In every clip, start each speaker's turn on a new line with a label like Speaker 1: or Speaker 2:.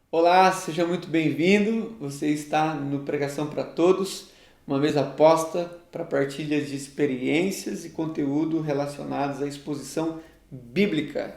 Speaker 1: Olá, seja muito bem-vindo. Você está no Pregação para Todos, uma mesa aposta para partilhas de experiências e conteúdo relacionados à exposição bíblica.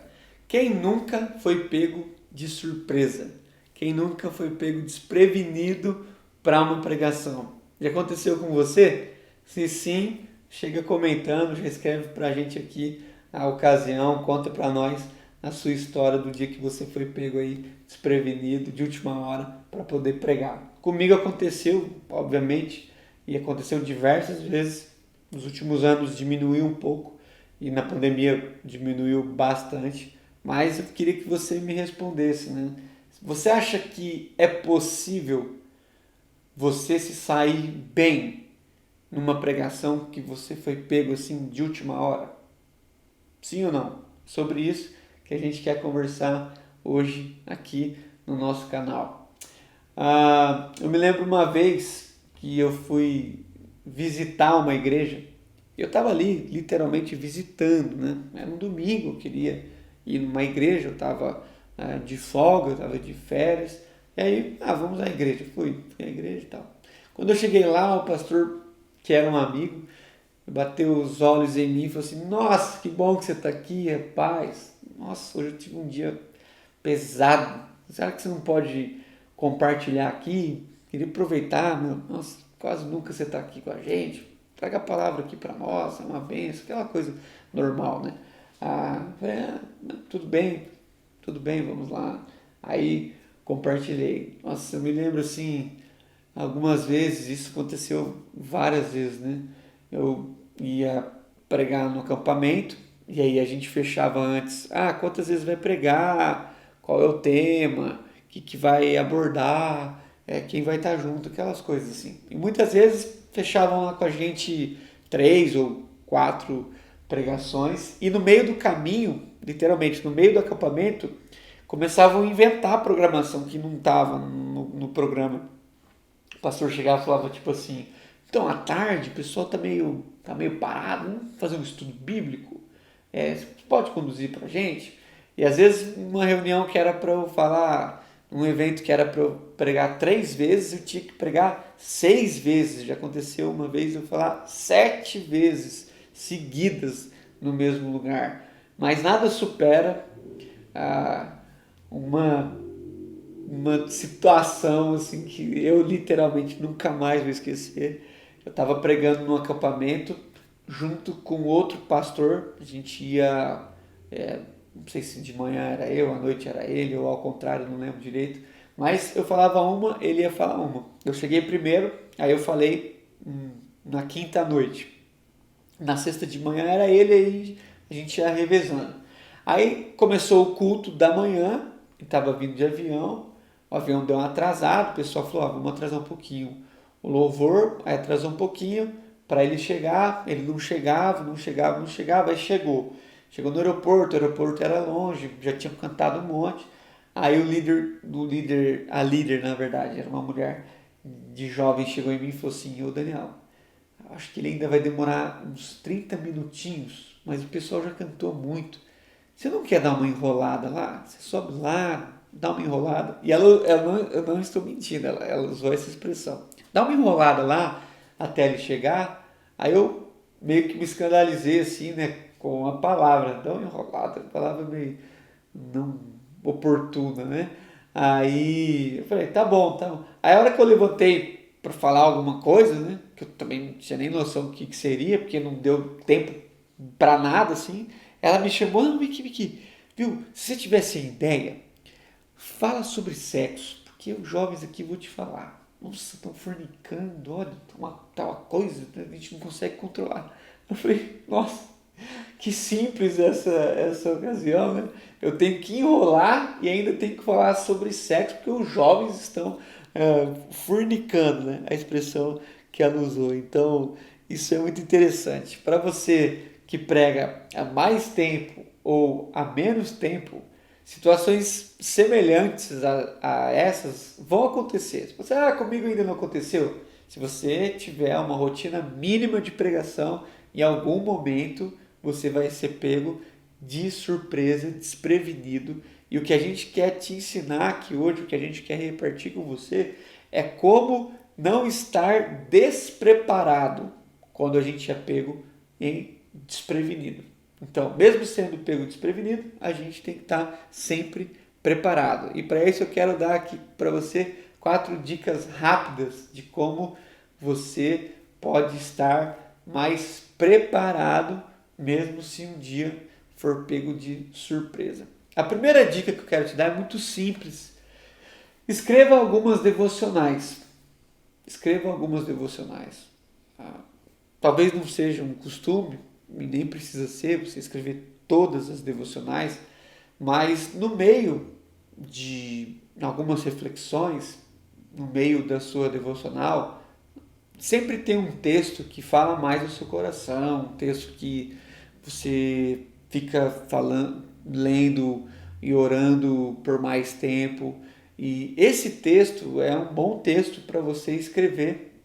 Speaker 1: Quem nunca foi pego de surpresa? Quem nunca foi pego desprevenido para uma pregação? Já aconteceu com você? Se sim, chega comentando, já escreve para a gente aqui a ocasião, conta para nós a sua história do dia que você foi pego aí desprevenido de última hora para poder pregar. Comigo aconteceu, obviamente, e aconteceu diversas vezes. Nos últimos anos diminuiu um pouco e na pandemia diminuiu bastante, mas eu queria que você me respondesse, né? Você acha que é possível você se sair bem numa pregação que você foi pego assim de última hora? Sim ou não? Sobre isso que a gente quer conversar hoje aqui no nosso canal. Eu me lembro uma vez que eu fui visitar uma igreja. Eu estava ali literalmente visitando, né? Era um domingo, eu queria ir numa igreja, eu estava de folga, eu estava de férias. E aí, vamos à igreja. Fui à igreja e tal. Quando eu cheguei lá, o pastor, que era um amigo, bateu os olhos em mim e falou assim: Nossa, que bom que você está aqui, rapaz. Nossa, hoje eu tive um dia pesado. Será que você não pode compartilhar aqui? Queria aproveitar, meu. Nossa, quase nunca você está aqui com a gente. Traga a palavra aqui para nós, é uma benção, aquela coisa normal, né? Falei, tudo bem, vamos lá. Aí compartilhei. Nossa, eu me lembro assim, algumas vezes, isso aconteceu várias vezes, né? Eu ia pregar no acampamento e aí a gente fechava antes. Quantas vezes vai pregar? Qual é o tema? O que vai abordar? Quem vai estar junto? Aquelas coisas assim. E muitas vezes fechavam lá com a gente 3 ou 4 pregações e no meio do caminho, literalmente no meio do acampamento, começavam a inventar a programação que não estava no programa. O pastor chegava e falava tipo assim: Então, à tarde, o pessoal tá meio parado, vamos fazer um estudo bíblico? Você pode conduzir pra gente? E às vezes, uma reunião que era para eu falar, um evento que era para eu pregar 3 vezes, eu tinha que pregar 6 vezes. Já aconteceu uma vez eu falar 7 vezes seguidas no mesmo lugar. Mas nada supera ah, uma uma situação assim que eu literalmente nunca mais vou esquecer. Eu estava pregando num acampamento junto com outro pastor. A gente ia, não sei se de manhã era eu, à noite era ele, ou ao contrário, não lembro direito. Mas eu falava uma, ele ia falar uma. Eu cheguei primeiro, aí eu falei na quinta noite. Na sexta de manhã era ele, aí a gente ia revezando. Aí começou o culto da manhã, estava vindo de avião, o avião deu uma atrasada, o pessoal falou: vamos atrasar um pouquinho o louvor, aí atrasou um pouquinho para ele chegar, ele não chegava, não chegava, não chegava, aí chegou. Chegou no aeroporto, o aeroporto era longe, já tinham cantado um monte. Aí a líder na verdade, era uma mulher de jovem, chegou em mim e falou assim: Ô Daniel, acho que ele ainda vai demorar uns 30 minutinhos, mas o pessoal já cantou muito. Você não quer dar uma enrolada lá? Você sobe lá, dá uma enrolada. E eu não estou mentindo, ela usou essa expressão. Dá uma enrolada lá até ele chegar. Aí eu meio que me escandalizei assim, né, com a palavra. Dá uma enrolada, palavra meio não oportuna, né? Aí eu falei, tá bom, tá bom. Aí a hora que eu levantei para falar alguma coisa, né? Que eu também não tinha nem noção do que seria, porque não deu tempo para nada, assim. Ela me chamou, não, Vicky, viu? Se você tivesse ideia, fala sobre sexo, porque os jovens aqui vou te falar. Nossa, estão fornicando, olha, tá uma coisa, a gente não consegue controlar. Eu falei, nossa, que simples essa ocasião, né? Eu tenho que enrolar e ainda tenho que falar sobre sexo, porque os jovens estão fornicando, né? A expressão que ela usou. Então, isso é muito interessante. Para você que prega há mais tempo ou há menos tempo, situações semelhantes a essas vão acontecer. Se você, comigo ainda não aconteceu. Se você tiver uma rotina mínima de pregação, em algum momento você vai ser pego de surpresa, desprevenido, E o que a gente quer te ensinar aqui hoje, o que a gente quer repartir com você, é como não estar despreparado quando a gente é pego em desprevenido. Então, mesmo sendo pego desprevenido, a gente tem que estar sempre preparado. E para isso eu quero dar aqui para você 4 dicas rápidas de como você pode estar mais preparado, mesmo se um dia for pego de surpresa. A primeira dica que eu quero te dar é muito simples. Escreva algumas devocionais. Escreva algumas devocionais. Talvez não seja um costume, e nem precisa ser você escrever todas as devocionais, mas no meio de algumas reflexões, no meio da sua devocional, sempre tem um texto que fala mais do seu coração, um texto que você fica falando, lendo e orando por mais tempo. E esse texto é um bom texto para você escrever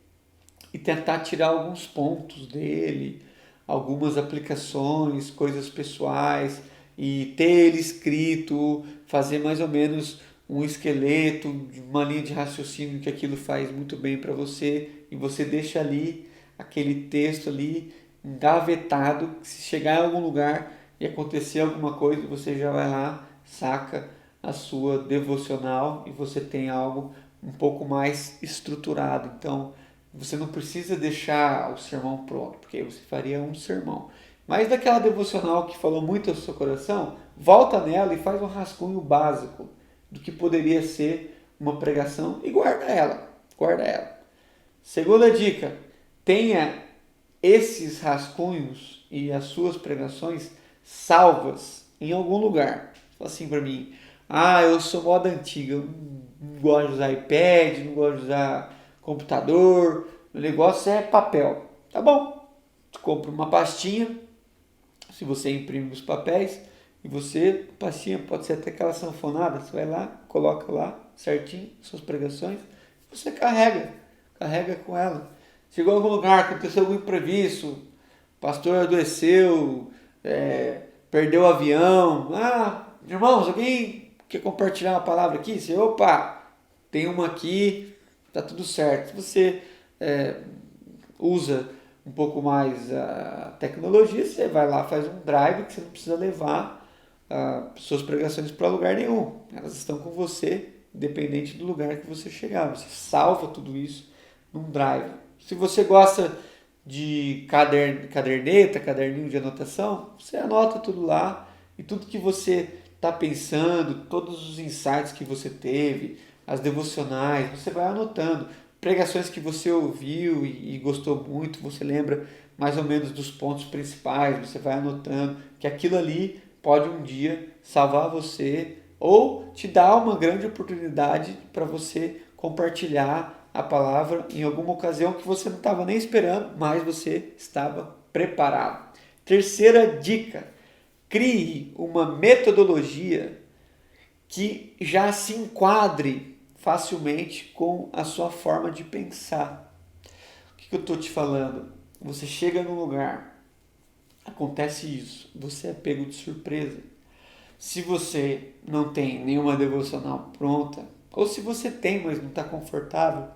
Speaker 1: e tentar tirar alguns pontos dele, algumas aplicações, coisas pessoais, e ter ele escrito, fazer mais ou menos um esqueleto, uma linha de raciocínio que aquilo faz muito bem para você, e você deixa ali aquele texto ali engavetado, que se chegar em algum lugar e acontecer alguma coisa, você já vai lá, saca a sua devocional e você tem algo um pouco mais estruturado. Então, você não precisa deixar o sermão pronto, porque aí você faria um sermão. Mas daquela devocional que falou muito ao seu coração, volta nela e faz um rascunho básico do que poderia ser uma pregação e guarda ela. Guarda ela. Segunda dica, tenha esses rascunhos e as suas pregações salvas em algum lugar. Fala assim para mim, eu sou moda antiga, eu não gosto de usar iPad, não gosto de usar computador, o negócio é papel. Tá bom, tu compra uma pastinha, se você imprime os papéis, e você, pastinha pode ser até aquela sanfonada, você vai lá, coloca lá certinho suas pregações, você carrega com ela. Chegou a algum lugar, aconteceu algum imprevisto, o pastor adoeceu, perdeu o avião. Irmãos, alguém quer compartilhar uma palavra aqui? Você, opa, tem uma aqui, tá tudo certo. Se você usa um pouco mais a tecnologia, você vai lá, faz um drive que você não precisa levar suas pregações para lugar nenhum. Elas estão com você, independente do lugar que você chegar. Você salva tudo isso num drive. Se você gosta de caderneta, caderninho de anotação, você anota tudo lá e tudo que você está pensando, todos os insights que você teve, as devocionais, você vai anotando. Pregações que você ouviu e gostou muito, você lembra mais ou menos dos pontos principais, você vai anotando que aquilo ali pode um dia salvar você ou te dar uma grande oportunidade para você compartilhar a palavra em alguma ocasião que você não estava nem esperando, mas você estava preparado. Terceira dica, crie uma metodologia que já se enquadre facilmente com a sua forma de pensar. O que eu estou te falando? Você chega num lugar, acontece isso, você é pego de surpresa. Se você não tem nenhuma devocional pronta, ou se você tem, mas não está confortável,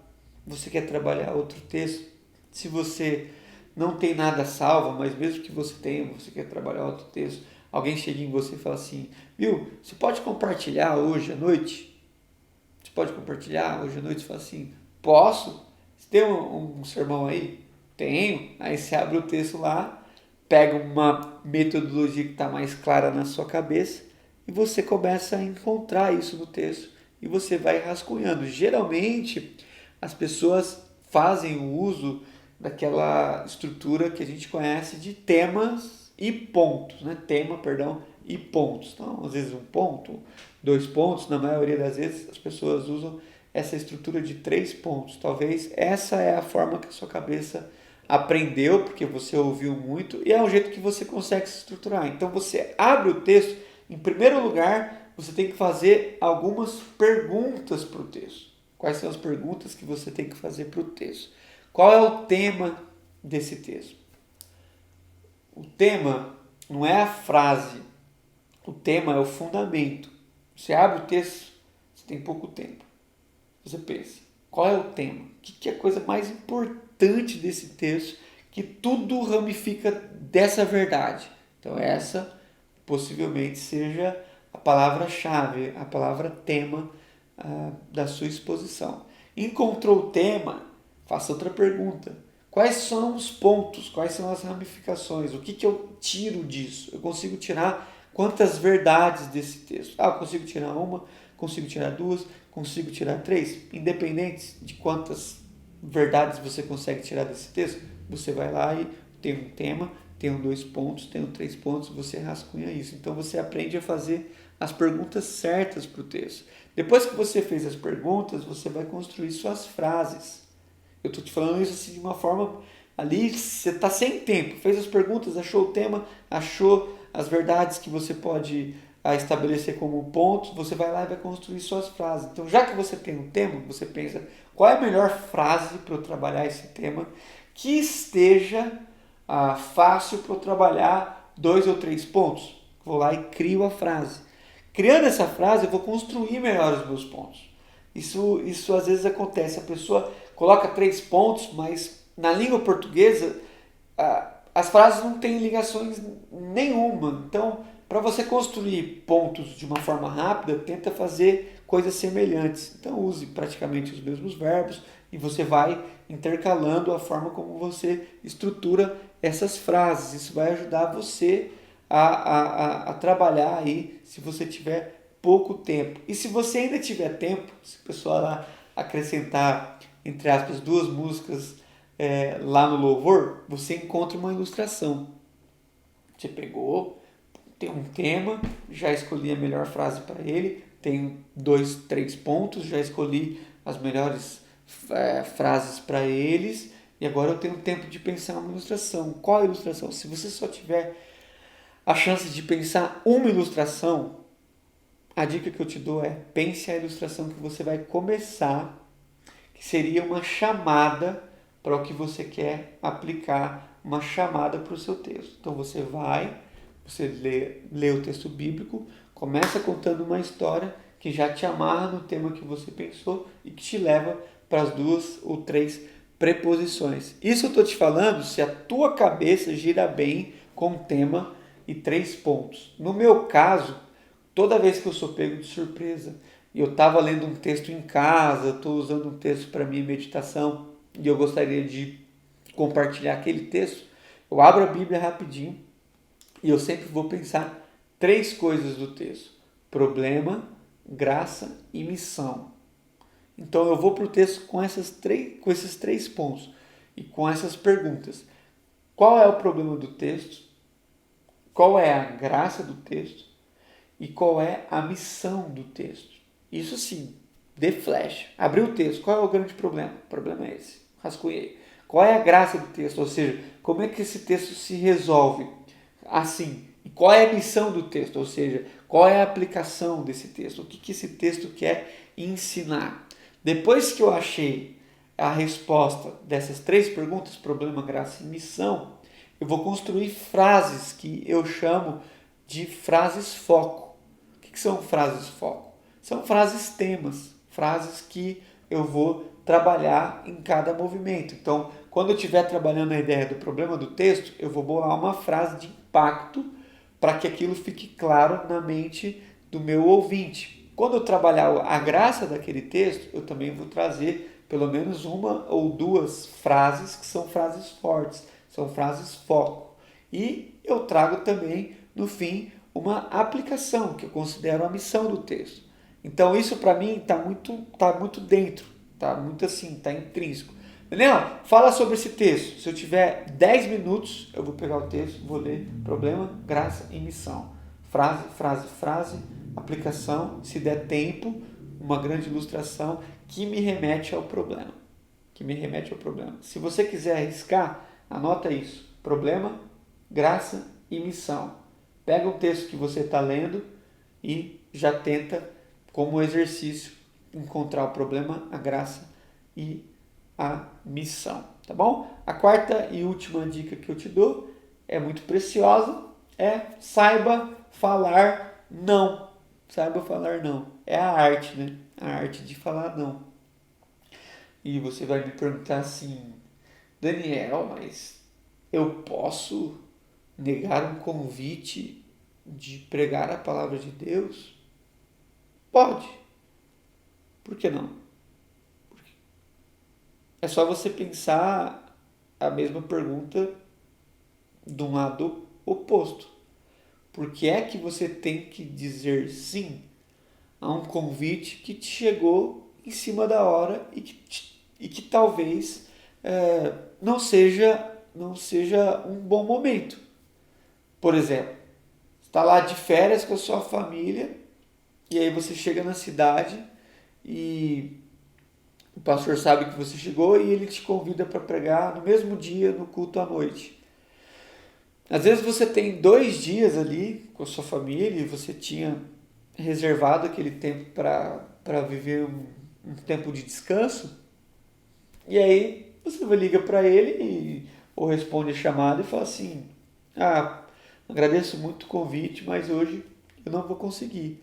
Speaker 1: você quer trabalhar outro texto. Se você não tem nada salvo, mas mesmo que você tenha, você quer trabalhar outro texto, alguém chega em você e fala assim, viu, você pode compartilhar hoje à noite? Você pode compartilhar hoje à noite? Você fala assim, posso? Você tem um sermão aí? Tenho. Aí você abre o texto lá, pega uma metodologia que está mais clara na sua cabeça e você começa a encontrar isso no texto e você vai rascunhando. Geralmente as pessoas fazem o uso daquela estrutura que a gente conhece de temas e pontos, né? Tema, perdão, e pontos. Então, às vezes um ponto, 2 pontos, na maioria das vezes as pessoas usam essa estrutura de 3 pontos. Talvez essa é a forma que a sua cabeça aprendeu, porque você ouviu muito, e é um jeito que você consegue se estruturar. Então você abre o texto, em primeiro lugar, você tem que fazer algumas perguntas para o texto. Quais são as perguntas que você tem que fazer para o texto? Qual é o tema desse texto? O tema não é a frase, o tema é o fundamento. Você abre o texto, você tem pouco tempo. Você pensa, qual é o tema? O que é a coisa mais importante desse texto? Que tudo ramifica dessa verdade. Então essa possivelmente seja a palavra-chave, a palavra tema da sua exposição. Encontrou o tema? Faça outra pergunta. Quais são os pontos? Quais são as ramificações? O que eu tiro disso? Eu consigo tirar quantas verdades desse texto? Eu consigo tirar uma, consigo tirar duas, consigo tirar três. Independente de quantas verdades você consegue tirar desse texto, você vai lá e tem um tema, tem 2 pontos, tem 3 pontos, você rascunha isso. Então você aprende a fazer as perguntas certas para o texto. Depois que você fez as perguntas, você vai construir suas frases. Eu estou te falando isso assim de uma forma ali, você está sem tempo, fez as perguntas, achou o tema, achou as verdades que você pode estabelecer como pontos, você vai lá e vai construir suas frases. Então, já que você tem um tema, você pensa, qual é a melhor frase para eu trabalhar esse tema que esteja fácil para eu trabalhar 2 ou 3 pontos? Vou lá e crio a frase. Criando essa frase, eu vou construir melhor os meus pontos. Isso às vezes acontece, a pessoa coloca 3 pontos, mas na língua portuguesa as frases não têm ligações nenhuma. Então, para você construir pontos de uma forma rápida, tenta fazer coisas semelhantes. Então, use praticamente os mesmos verbos e você vai intercalando a forma como você estrutura essas frases. Isso vai ajudar você a trabalhar aí, se você tiver pouco tempo. E se você ainda tiver tempo, se o pessoal lá acrescentar, entre aspas, 2 músicas lá no louvor, você encontra uma ilustração. Você pegou, tem um tema, já escolhi a melhor frase para ele, tenho 2, 3 pontos, já escolhi as melhores frases para eles, e agora eu tenho tempo de pensar uma ilustração. Qual a ilustração? Se você só tiver a chance de pensar uma ilustração, a dica que eu te dou é pense a ilustração que você vai começar, que seria uma chamada para o que você quer aplicar, uma chamada para o seu texto. Então você lê o texto bíblico, começa contando uma história que já te amarra no tema que você pensou e que te leva para as 2 ou 3 preposições. Isso eu estou te falando se a tua cabeça gira bem com o tema e 3 pontos. No meu caso, toda vez que eu sou pego de surpresa e eu estava lendo um texto em casa, estou usando um texto para minha meditação e eu gostaria de compartilhar aquele texto, eu abro a Bíblia rapidinho e eu sempre vou pensar 3 coisas do texto: problema, graça e missão. Então eu vou para o texto com esses 3 pontos e com essas perguntas. Qual é o problema do texto? Qual é a graça do texto? E qual é a missão do texto? Isso sim, dê flash. Abriu o texto, qual é o grande problema? O problema é esse, rascunhei. Qual é a graça do texto? Ou seja, como é que esse texto se resolve? Assim, e qual é a missão do texto? Ou seja, qual é a aplicação desse texto? O que esse texto quer ensinar? Depois que eu achei a resposta dessas 3 perguntas, problema, graça e missão, eu vou construir frases que eu chamo de frases foco. O que são frases foco? São frases temas, frases que eu vou trabalhar em cada movimento. Então, quando eu estiver trabalhando a ideia do problema do texto, eu vou bolar uma frase de impacto para que aquilo fique claro na mente do meu ouvinte. Quando eu trabalhar a graça daquele texto, eu também vou trazer pelo menos 1 ou 2 frases que são frases fortes, são frases foco. E eu trago também, no fim, uma aplicação, que eu considero a missão do texto. Então isso para mim está muito dentro, está muito assim, está intrínseco. Daniel, fala sobre esse texto. Se eu tiver 10 minutos, eu vou pegar o texto, vou ler problema, graça e missão. Frase, aplicação, se der tempo, uma grande ilustração que me remete ao problema. Se você quiser arriscar, anota isso. Problema, graça e missão. Pega o texto que você está lendo e já tenta, como exercício, encontrar o problema, a graça e a missão, tá bom? A 4ª e última dica que eu te dou é muito preciosa, saiba falar não. saiba falar não. É a arte, né? A arte de falar não. E você vai me perguntar assim, Daniel, mas eu posso negar um convite de pregar a palavra de Deus? Pode. Por que não? É só você pensar a mesma pergunta de um lado oposto. Por que é que você tem que dizer sim a um convite que te chegou em cima da hora e que talvez não seja um bom momento? Por exemplo, está lá de férias com a sua família e aí você chega na cidade e o pastor sabe que você chegou e ele te convida para pregar no mesmo dia no culto à noite. Às vezes você tem 2 dias ali com a sua família e você tinha reservado aquele tempo para viver um tempo de descanso. E aí você liga para ele ou responde a chamada e fala assim: Ah, agradeço muito o convite, mas hoje eu não vou conseguir.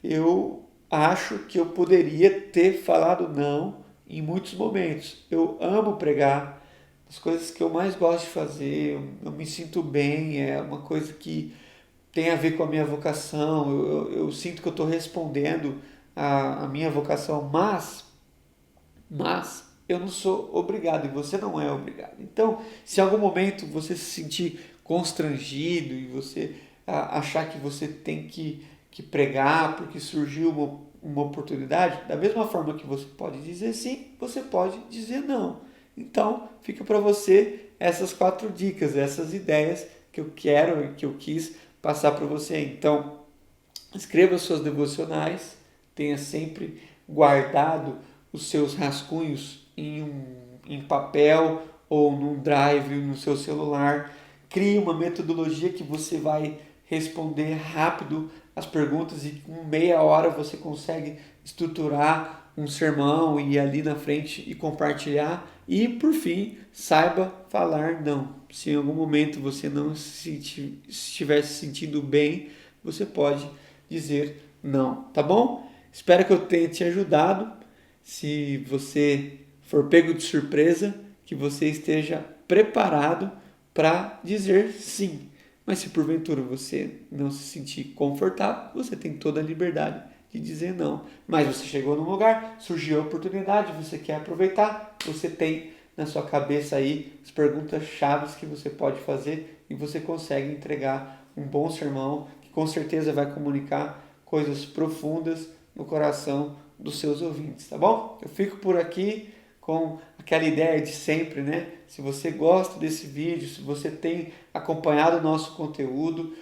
Speaker 1: Eu acho que eu poderia ter falado não em muitos momentos. Eu amo pregar, as coisas que eu mais gosto de fazer, eu me sinto bem, é uma coisa que tem a ver com a minha vocação, eu sinto que eu estou respondendo a minha vocação, mas eu não sou obrigado e você não é obrigado. Então, se em algum momento você se sentir constrangido e você achar que você tem que pregar porque surgiu uma oportunidade, da mesma forma que você pode dizer sim, você pode dizer não. Então, fica para você essas 4 dicas, essas ideias que eu quero e que eu quis passar para você. Então, escreva suas devocionais, tenha sempre guardado os seus rascunhos em papel ou num drive no seu celular. Crie uma metodologia que você vai responder rápido as perguntas e com meia hora você consegue estruturar um sermão e ir ali na frente e compartilhar. E por fim, saiba falar não. Se em algum momento você não estiver se sentindo bem, você pode dizer não, tá bom? Espero que eu tenha te ajudado. Se você for pego de surpresa, que você esteja preparado para dizer sim. Mas se porventura você não se sentir confortável, você tem toda a liberdade de dizer não. Mas você chegou num lugar, surgiu a oportunidade, você quer aproveitar, você tem na sua cabeça aí as perguntas chaves que você pode fazer e você consegue entregar um bom sermão que com certeza vai comunicar coisas profundas no coração dos seus ouvintes, tá bom? Eu fico por aqui com aquela ideia de sempre, né? Se você gosta desse vídeo, se você tem acompanhado o nosso conteúdo,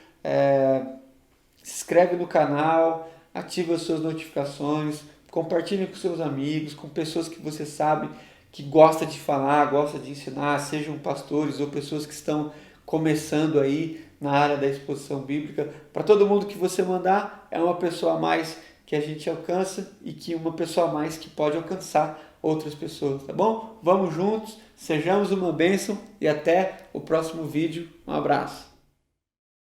Speaker 1: se inscreve no canal, ativa as suas notificações, compartilhe com seus amigos, com pessoas que você sabe que gosta de falar, gosta de ensinar, sejam pastores ou pessoas que estão começando aí na área da exposição bíblica. Para todo mundo que você mandar, é uma pessoa a mais que a gente alcança e que uma pessoa a mais que pode alcançar outras pessoas, tá bom? Vamos juntos, sejamos uma bênção e até o próximo vídeo. Um abraço.